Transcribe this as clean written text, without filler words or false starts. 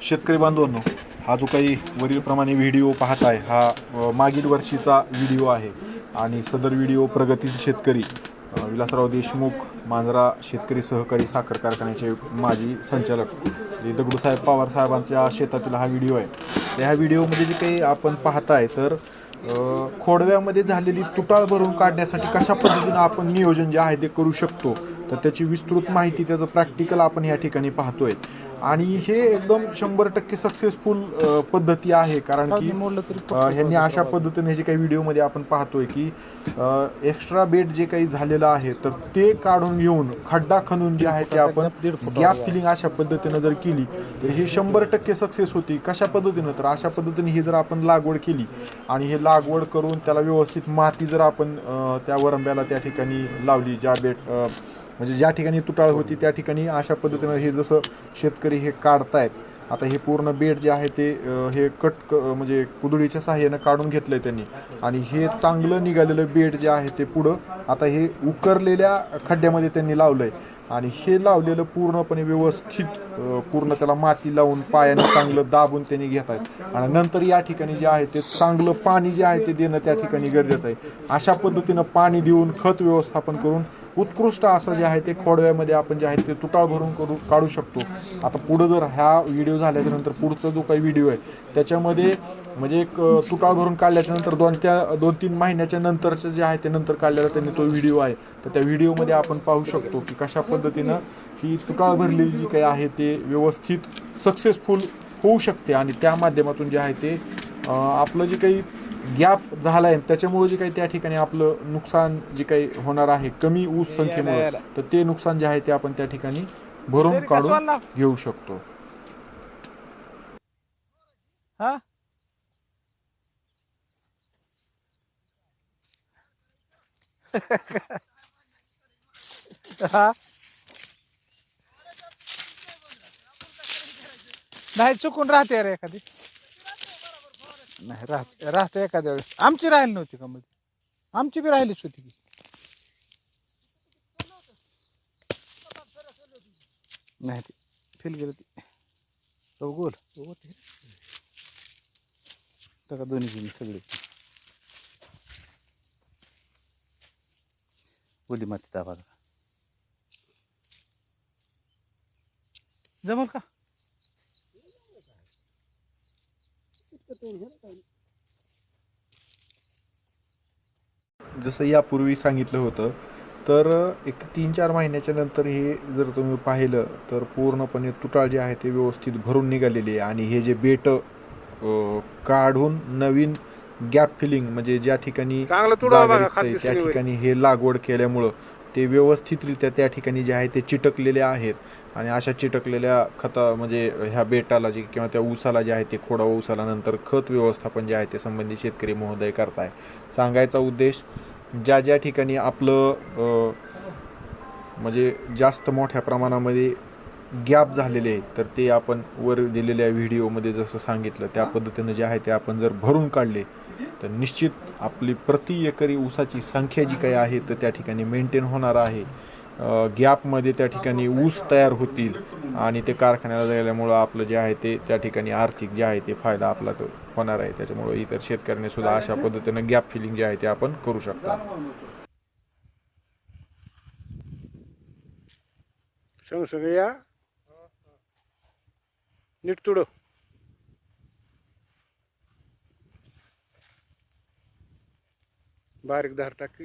शेतकरी बांधवांनो, हा जो काही वरीलप्रमाणे व्हिडिओ पाहताय हा मागील वर्षीचा व्हिडिओ आहे आणि सदर व्हिडिओ प्रगतीशील शेतकरी विलासराव देशमुख मांजरा शेतकरी सहकारी साखर कारखान्याचे माजी संचालक दगडूसाहेब पवार साहेबांच्या शेतातील हा व्हिडिओ आहे. तर ह्या व्हिडिओमध्ये जे काही आपण पाहताय तर खोडव्यामध्ये झालेली तुटाळ भरून काढण्यासाठी कशा पद्धतीनं आपण नियोजन जे आहे ते करू शकतो, तर त्याची विस्तृत माहिती, त्याचं प्रॅक्टिकल आपण या ठिकाणी पाहतोय. आणि हे एकदम 100% सक्सेसफुल पद्धती आहे, कारण की ह्यांनी अशा पद्धतीने जे काही व्हिडिओमध्ये आपण पाहतोय की एक्स्ट्रा बेट जे काही झालेलं आहे तर ते काढून घेऊन खड्डा खणून जे आहे ते आपण गॅप फिलिंग अशा पद्धतीनं जर केली तर ही 100% सक्सेस होती. कशा पद्धतीनं, तर अशा पद्धतीने ही जर आपण लागवड केली आणि हे लागवड करून त्याला व्यवस्थित माती जर आपण त्या वरंब्याला त्या ठिकाणी लावली, ज्या बेट म्हणजे ज्या ठिकाणी तुटाळ होती त्या ठिकाणी अशा पद्धतीनं हे जसं शेतकरी हे काढतायत. आता हे पूर्ण बेड जे आहे ते हे म्हणजे कुदळीच्या सहाय्यानं काढून घेतलं आहे त्यांनी आणि हे चांगलं निघालेलं बेड जे आहे ते पुढं आता हे उकरलेल्या खड्ड्यामध्ये त्यांनी लावलं आहे आणि हे लावलेलं पूर्णपणे व्यवस्थित पूर्ण त्याला माती लावून पायाने चांगलं दाबून त्यांनी घेत आहेत आणि नंतर या ठिकाणी जे आहे ते चांगलं पाणी जे आहे ते देणं त्या ठिकाणी गरजेचं आहे. अशा पद्धतीनं पाणी देऊन खत व्यवस्थापन करून उत्कृष्ट असं जे आहे ते खोडव्यामध्ये आपण जे आहे ते तुटाळ भरून काढू शकतो. आता पुढं जर ह्या व्हिडिओ झाल्याच्या नंतर पुढचा जो काही व्हिडिओ आहे त्याच्यामध्ये म्हणजे एक तुटाळ भरून काढल्याच्या नंतर 2-3 महिन्याच्या नंतरचं जे आहे ते नंतर काढलेला त्यांनी तो व्हिडिओ आहे. तर त्या व्हिडिओमध्ये आपण पाहू शकतो की कशा पद्धतीनं ही तुटाळ भरलेली जी काही आहे ते व्यवस्थित सक्सेसफुल होऊ शकते आणि त्या माध्यमातून जे आहे ते आपलं जे काही गॅप झाला आहे त्याच्यामुळे जे काही त्या ठिकाणी आपलं नुकसान जे काही होणार आहे कमी ऊस संख्येमुळे, तर ते नुकसान जे आहे ते आपण त्या ठिकाणी भरून काढून घेऊ शकतो. हा हा नाही चुकून राहते रे एखादी, नाही राहते एखाद्या वेळेस. आमची राहिली नव्हती का मध्ये, आमची बी राहिलीच होती की. नाही ती फेल गेली ती गोल का दोन्ही सगळी ओली माती दाबा जमल का. जसं यापूर्वी सांगितलं होतं तर एक 3-4 महिन्याच्या नंतर हे जर तुम्ही पाहिलं तर पूर्णपणे तुटाळ जे आहे ते व्यवस्थित भरून निघालेली आहे आणि हे जे बेट काढून नवीन गॅप फिलिंग म्हणजे ज्या ठिकाणी जागा रिक्त त्या ठिकाणी हे लागवड केल्यामुळं ते व्यवस्थितरित्या त्या ठिकाणी जे आहे ते चिटकलेले आहेत आणि अशा चिटकलेल्या खता म्हणजे ह्या बेटाला जे किंवा त्या ऊसाला जे आहे ते खोडावा ऊसाला नंतर खत व्यवस्थापन जे आहे ते संबंधित शेतकरी महोदय करताय. सांगायचा उद्देश, ज्या ज्या ठिकाणी आपलं म्हणजे जास्त मोठ्या प्रमाणामध्ये गॅप झालेले आहे तर ते आपण वर दिलेल्या व्हिडिओमध्ये जसं सांगितलं त्या पद्धतीनं जे आहे ते आपण जर भरून काढले तर निश्चित आपली प्रति एकरी ऊसाची संख्या जी काही आहे तर त्या ठिकाणी मेंटेन होणार आहे. गॅपमध्ये त्या ठिकाणी ऊस तयार होतील आणि ते कारखान्याला गेल्यामुळं आपलं जे आहे ते त्या ठिकाणी आर्थिक जे आहे ते फायदा आपला तो होणार आहे. त्याच्यामुळं इतर शेतकऱ्यांनी सुद्धा अशा पद्धतीनं गॅप फिलिंग जे आहे ते आपण करू शकता. सगळ्या नीट तुडव बारीक धार टाक.